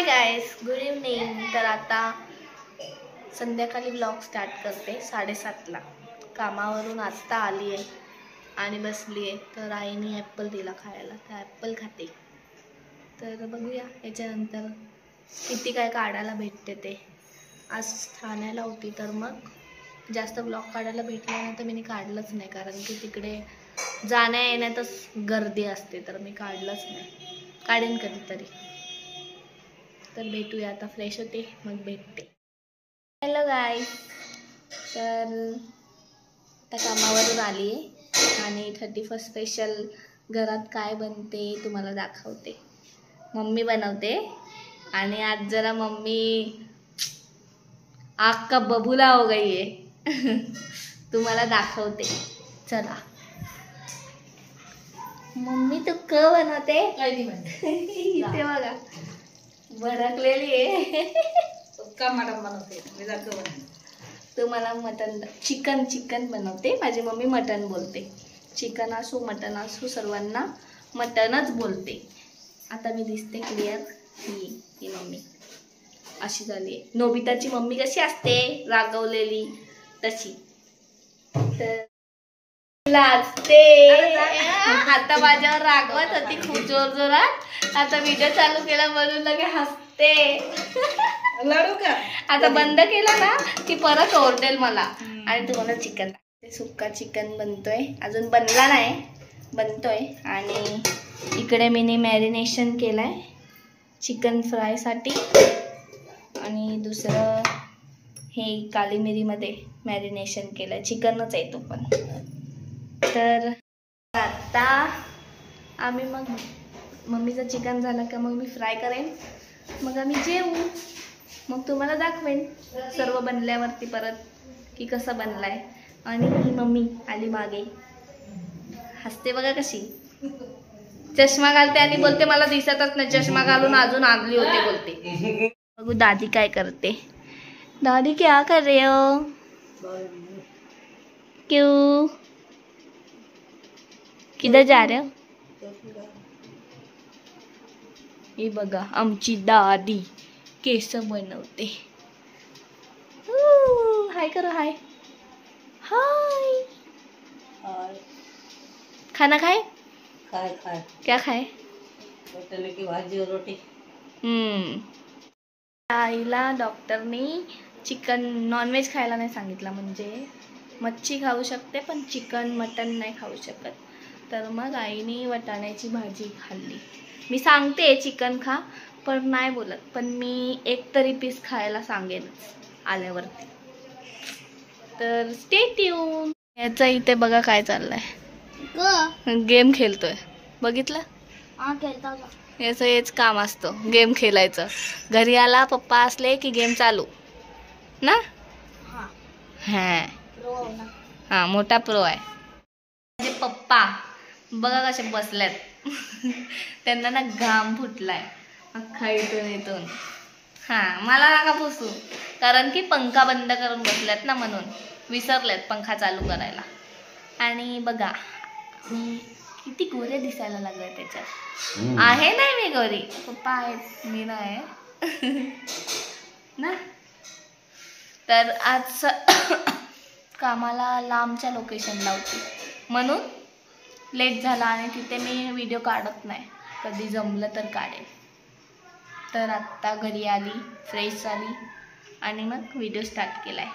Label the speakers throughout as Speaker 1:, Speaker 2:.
Speaker 1: Hi guys, good evening. तर आता संध्याकाळी व्लॉग स्टार्ट करते 7:30ला। कामावरून आत्ता आली आहे आणि बसली आहे। तर आईने ॲपल दिला खायला, तर ॲपल खाते। तर बघूया याच्यानंतर किती काय काढायला भेटते ते। आज ठाण्याला होती तर मग जास्त व्लॉग काढायला भेटला नाही, तर मी काढलंच नाही, कारण की तिकडे जाण्या येण्यातच गर्दी असते, तर मी काढलंच नाही। काढेन कधीतरी। तर भेटूया, आता फ्रेश होते मग भेटते। हॅलो गाईस, तर आता कामावरून आली आहे आणि 31st स्पेशल घरात काय बनते तुम्हाला दाखवते। मम्मी बनवते आणि आज जरा मम्मी आग का बबूला हो गई है। तुम्हाला दाखवते, चला। मम्मी तू क बनवते इथे बघा, भडकलेली आहे।
Speaker 2: का मटन बनवते मी जातो बनवते।
Speaker 1: तुम्हाला मटन चिकन बनवते। माझी मम्मी मटन बोलते, चिकन असो मटन असो सर्वांना मटनच बोलते। आता मी दिसते क्लिअर? ही मम्मी अशी झाली आहे। नोबिताची मम्मी कशी असते, रागवलेली तशी। तर लाजते, आता माझ्यावर रागवत होती खूप जोर जोरात। आता व्हिडिओ चालू केला म्हणून लगे हसते।
Speaker 2: लढू का?
Speaker 1: आता बंद केला ना की परत ओरडेल मला। आणि तुम्हाला चिकन लागते, सुक्का चिकन बनतोय, अजून बनला नाही, बनतोय। आणि इकडे मी मॅरिनेशन केलाय चिकन फ्राय साठी, आणि दुसरं हे काली मिरीमध्ये मॅरिनेशन केलंय, चिकनच आहे तो पण। तर आता आम्ही मग मम्मीचं चिकन झालं का मग मी फ्राय करेन, मग आम्ही जेवू, मग तुम्हाला दाखवेन सर्व बनल्यावरती परत की कसं बनलाय। आणि ही मम्मी आली मागे, हसते बघा कशी, चष्मा घालते आणि बोलते मला दिसतच नाही, चष्मा घालून अजून आगली होते बोलते। बघू दादी काय करते। दादी क्या कर रहे हो? क्यों, किधर जा रहे हो? हे बघा आमची दादी केस बनवते। हाय करो, हाय हाय। खाना खाए?
Speaker 2: खाए
Speaker 1: क्या खाए?
Speaker 2: रोटी की भाजी और रोटी।
Speaker 1: आईला डॉक्टरनी चिकन नॉनव्हेज खायला नाही सांगितलं, म्हणजे मच्छी खाऊ शकते पण चिकन मटन नाही खाऊ शकत। तर मग आईने वाटाण्याची भाजी खाल्ली। मी सांगते चिकन खा पण नाही बोलत, पण मी एक तरी पीस खायला सांगेनच आल्यावरती। तर स्टे ट्यून। याचा इथे बघा काय चाललंय, गेम खेळतोय, बघितलं? याचं हेच काम असतं, गेम खेळायचं। घरी आला पप्पा असले की गेम चालू ना। हा मोठा प्रो आहे माझे पप्पा। बघा कसे बसल्यात, त्यांना ना घाम फुटलाय अख्खा इथून। हा मला नका पुसू, कारण की पंखा बंद करून बसल्यात ना, म्हणून विसरल्यात पंखा चालू करायला। आणि बघा मी किती गोरे दिसायला लागले त्याच्यात। आहे नाही मी गोरी, पप्पा आहेत, मी नाही ना। तर आज कामाला लांबच्या लोकेशनला होती म्हणून लेट झाला, आणि तिथे मी व्हिडिओ काढत नाही, कधी जमलं तर काढेल। तर आत्ता घरी आली, फ्रेश झाली आणि मग व्हिडिओ स्टार्ट केलाय।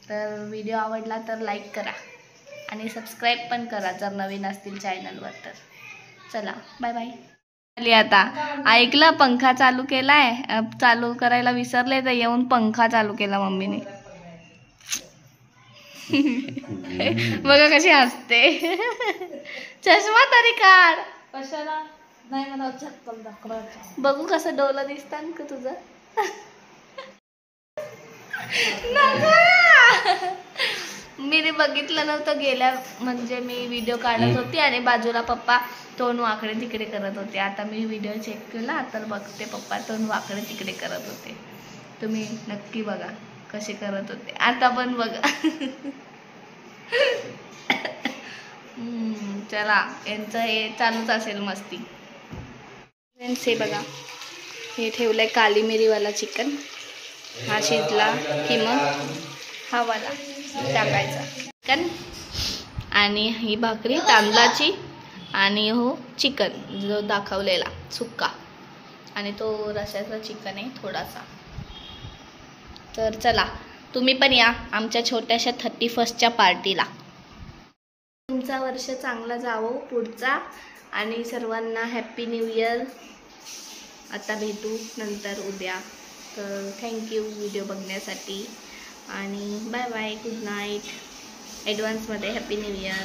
Speaker 1: तर व्हिडिओ आवडला तर लाईक करा आणि सबस्क्राईब पण करा जर नवीन असतील चॅनलवर। तर चला बाय बाय। आता ऐकलं, पंखा चालू केलाय, चालू करायला विसरले तर येऊन पंखा चालू केला मम्मीने। बघा कशी हसते। चष्मा तरी काढ,
Speaker 2: कशाला नाही मला चप्पल दाखवायचं,
Speaker 1: बघू कसं डोलं दिसतं का तुझं। मी बघितलं नव्हतं गेल्या, म्हणजे मी व्हिडिओ काढत होती आणि बाजूला पप्पा तोंड वाकडे तिकडे करत होते। आता मी व्हिडिओ चेक केला तर बघते पप्पा तोंड वाकडे तिकडे करत होते। तुम्ही नक्की बघा कसे करत होते, आता पण बघा। चला यांचं हे चालूच असेल मस्ती। फ्रेंड्स हे बघा हे ठेवलंय काली मिरीवाला चिकन. हा शिजला की मग हा वाला टाकायचा चिकन. आणि ही भाकरी तांदळाची आणि हो चिकन जो दाखवलेला सुक्का. आणि तो रस्याचा चिकन आहे थोडासा. तर चला तुम्ही पण या आमच्या छोट्याशा 31st पार्टीला. तुमचा वर्ष चांगला जावो पुढचा. आणि सर्वांना हॅप्पी न्यू इयर. आता भेटू नंतर उद्या. तर थँक्यू व्हिडिओ बघण्यासाठी आणि बाय बाय, गुड नाईट. ॲडव्हान्समध्ये हॅप्पी न्यू इयर.